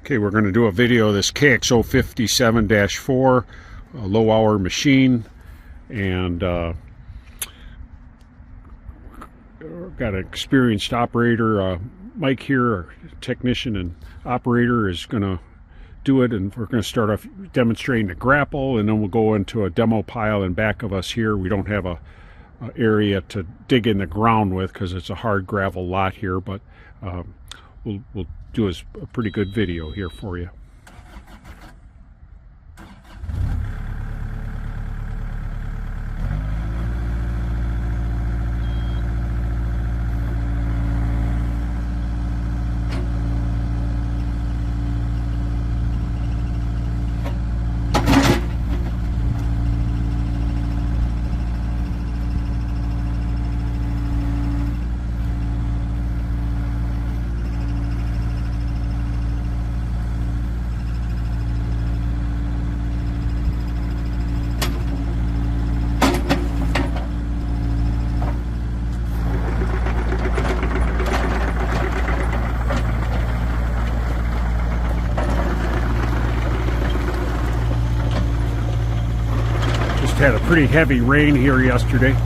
Okay, we're going to do a video of this KX057-4 low hour machine, and got an experienced operator, Mike here, our technician and operator, is going to do it, and we're going to start off demonstrating the grapple, and then we'll go into a demo pile in back of us here. We don't have a area to dig in the ground with because it's a hard gravel lot here, but we'll do a pretty good video here for you. Had a pretty heavy rain here yesterday.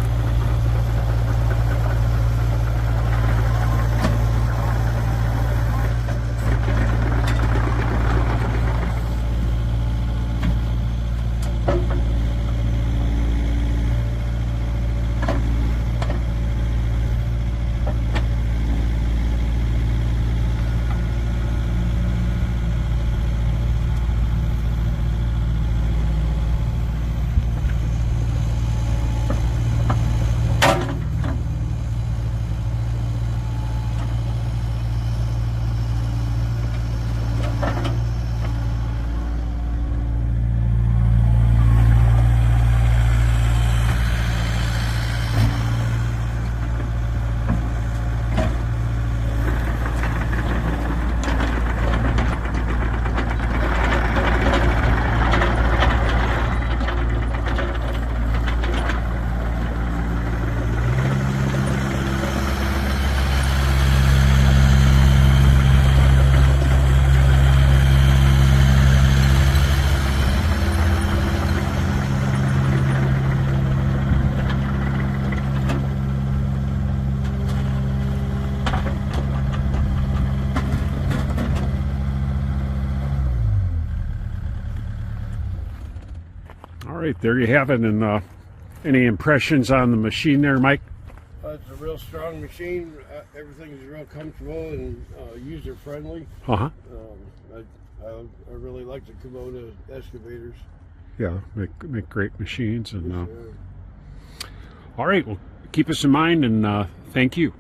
All right, there you have it. And any impressions on the machine there, Mike? It's a real strong machine. Everything is real comfortable and user friendly. I really like the Kubota excavators. Yeah, make great machines. And all right, well, keep us in mind, and thank you.